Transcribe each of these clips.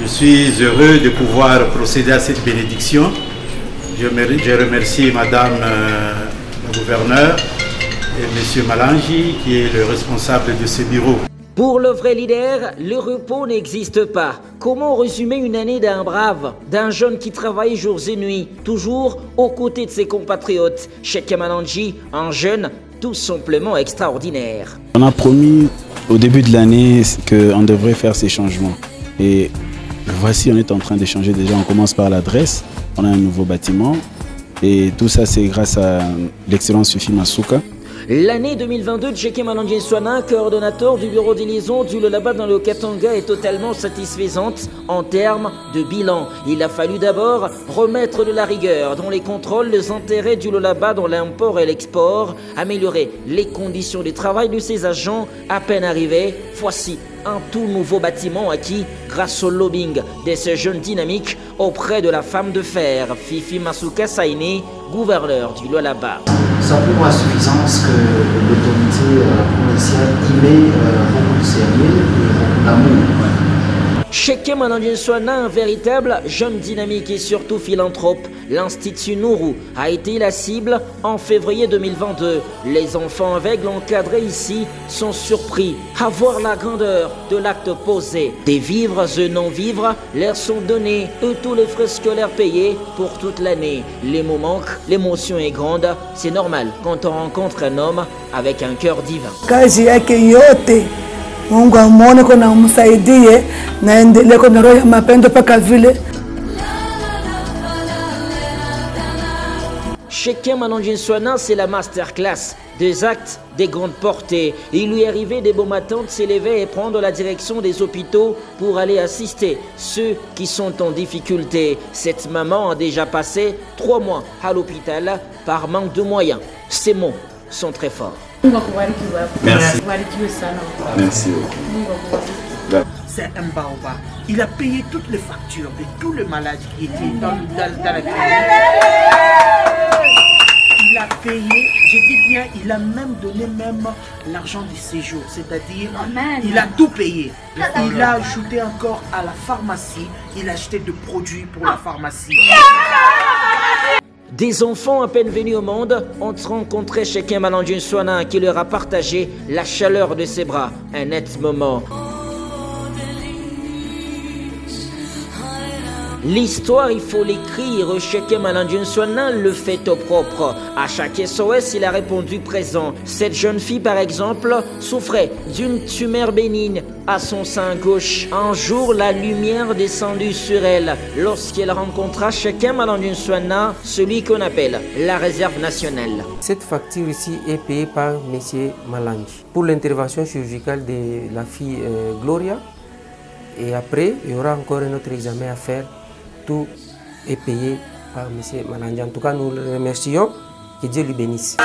Je suis heureux de pouvoir procéder à cette bénédiction. Je remercie Madame la gouverneure et Monsieur Malangi qui est le responsable de ce bureau. Pour le vrai leader, le repos n'existe pas. Comment résumer une année d'un brave, d'un jeune qui travaille jours et nuits, toujours aux côtés de ses compatriotes? Shekem Malangi, un jeune tout simplement extraordinaire. On a promis au début de l'année qu'on devrait faire ces changements. Et voici, on est en train d'échanger déjà. On commence par l'adresse. On a un nouveau bâtiment. Et tout ça, c'est grâce à l'excellence Fifi Masuka. L'année 2022 de Shekem Malangi Nsouana, coordonnateur du bureau des liaisons du Lualaba dans le Katanga, est totalement satisfaisante en termes de bilan. Il a fallu d'abord remettre de la rigueur dans les contrôles, les intérêts du Lualaba dans l'import et l'export, améliorer les conditions de travail de ses agents à peine arrivés. Voici un tout nouveau bâtiment acquis grâce au lobbying de ces jeunes dynamiques auprès de la femme de fer, Fifi Masuka Saini, gouverneur du Lualaba. Simplement à suffisance que l'autorité provinciale y met beaucoup de sérieux et beaucoup d'amour. Shekem Malangi Nsouana, un véritable jeune dynamique et surtout philanthrope. L'Institut Nourou a été la cible en février 2022. Les enfants aveugles encadrés ici sont surpris à voir la grandeur de l'acte posé. Des vivres et non-vivres leur sont donnés et tous les frais scolaires payés pour toute l'année. Les mots manquent, l'émotion est grande. C'est normal quand on rencontre un homme avec un cœur divin. Mungu amuone kuna umsaidie na endelee kwa roho ya mapendo paka vile. Shekem Malangi Nsouana, c'est la masterclass des actes des grandes portées. Il lui est arrivé des beaux matins de s'élever et prendre la direction des hôpitaux pour aller assister ceux qui sont en difficulté. Cette maman a déjà passé 3 mois à l'hôpital par manque de moyens. Ces mots sont très forts. Merci. Merci. C'est un baobab. Il a payé toutes les factures de tous les malades qui étaient dans la clinique. Il a payé, je dis bien, il a même donné l'argent du séjour, c'est-à-dire il a tout payé. Il a ajouté encore à la pharmacie, il a acheté des produits pour la pharmacie. Des enfants à peine venus au monde ont rencontré Shekem Malangi Nsouana qui leur a partagé la chaleur de ses bras. Un net moment. L'histoire, il faut l'écrire. Shekem Malangi Nsouana le fait au propre. À chaque SOS, il a répondu présent. Cette jeune fille, par exemple, souffrait d'une tumeur bénigne à son sein gauche. Un jour, la lumière descendue sur elle lorsqu'elle rencontra Shekem Malangi Nsouana, celui qu'on appelle la réserve nationale. Cette facture ici est payée par M. Malangi pour l'intervention chirurgicale de la fille Gloria. Et après, il y aura encore un autre examen à faire. Tout est payé par M. Malangi. En tout cas, nous le remercions. Que Dieu lui bénisse.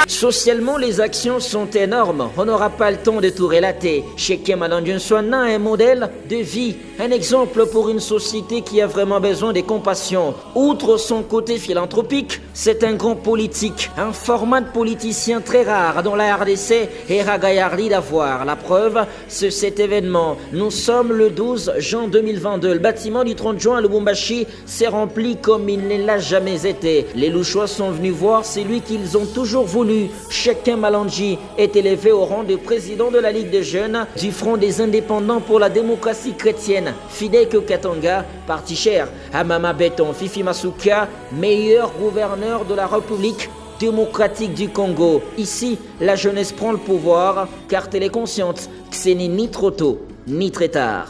Socialement, les actions sont énormes. On n'aura pas le temps de tout relater. Shekem Malangi Nsouana est un modèle de vie, un exemple pour une société qui a vraiment besoin de compassion. Outre son côté philanthropique, c'est un grand politique, un format de politicien très rare dont la RDC est ragaillardie d'avoir. La preuve, c'est cet événement. Nous sommes le 12 juin 2022. Le bâtiment du 30 juin à Lubumbashi s'est rempli comme il ne l'a jamais été. Les Louchois sont venus voir celui qu'ils ont toujours voulu. Shekem Malangi est élevé au rang de président de la Ligue des jeunes du Front des indépendants pour la démocratie chrétienne. Fidèle que Katanga, parti cher à Mama Béton. Fifi Masuka, meilleur gouverneur de la République démocratique du Congo. Ici, la jeunesse prend le pouvoir car elle est consciente que ce n'est ni trop tôt ni très tard.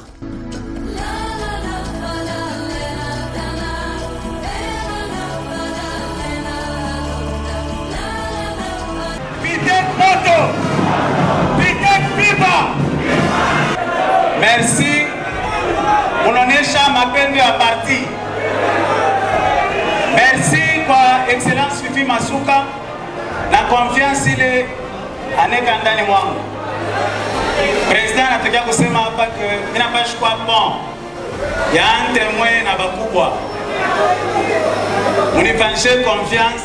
Merci. Unaonesha mapendo ya parti. Merci kwa excellence Fifi Masuka na confiance ile aneka ndani mwangu. President anataka kusema hapa que mimi napashi kwa bon ya entre moi na bakubwa. Munifanyishe confiance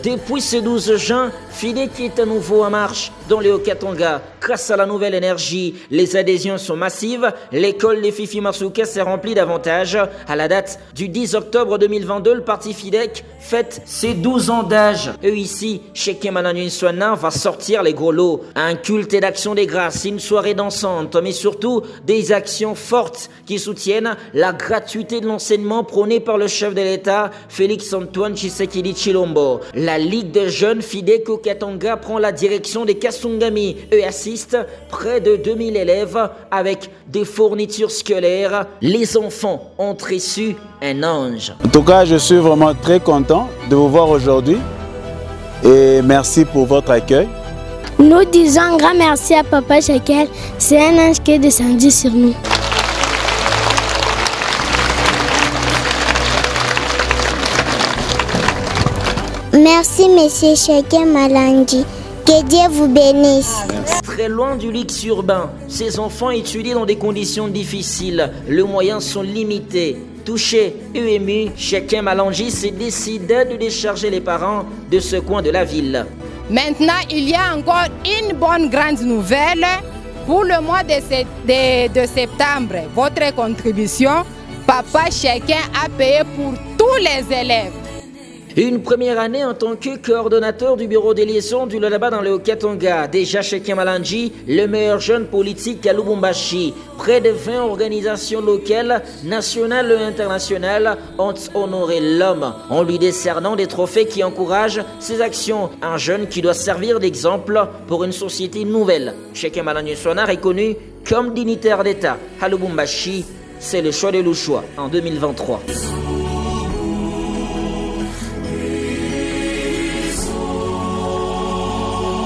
Depuis ce 12 juin, Fide qui est à nouveau en marche dans le Haut-Katanga. Grâce à la nouvelle énergie, les adhésions sont massives. L'école de Fifi Masuka s'est remplie davantage. À la date du 10 octobre 2022, le parti FIDEC fête ses 12 ans d'âge. Et ici, Shekem Malangue Nsouana va sortir les gros lots. Un culte et d'action des grâces, une soirée dansante, mais surtout des actions fortes qui soutiennent la gratuité de l'enseignement prônée par le chef de l'État, Félix Antoine Tshisekedi Tshilombo. La Ligue de jeunes FIDEC au Katanga prend la direction des Kasungami et assiste près de 2000 élèves avec des fournitures scolaires. Les enfants ont reçu un ange. En tout cas, je suis vraiment très content de vous voir aujourd'hui et merci pour votre accueil. Nous disons un grand merci à Papa Shekel. C'est un ange qui est descendu sur nous. Merci, Monsieur Shekem Malangue. Que Dieu vous bénisse. Très loin du luxe urbain, ces enfants étudient dans des conditions difficiles. Les moyens sont limités. Touché et ému, Shekem Malangue s'est décidé de décharger les parents de ce coin de la ville. Maintenant, il y a encore une bonne grande nouvelle. Pour le mois de septembre, votre contribution, Papa Shekem a payé pour tous les élèves. Une première année en tant que coordonnateur du bureau des liaisons du Lualaba dans le Haut-Katanga. Déjà Shekem Malangue, le meilleur jeune politique à Lubumbashi. Près de 20 organisations locales, nationales et internationales ont honoré l'homme en lui décernant des trophées qui encouragent ses actions. Un jeune qui doit servir d'exemple pour une société nouvelle. Shekem Malangue Nsouana reconnu comme dignitaire d'État à Lubumbashi. C'est le choix de Lushwa en 2023.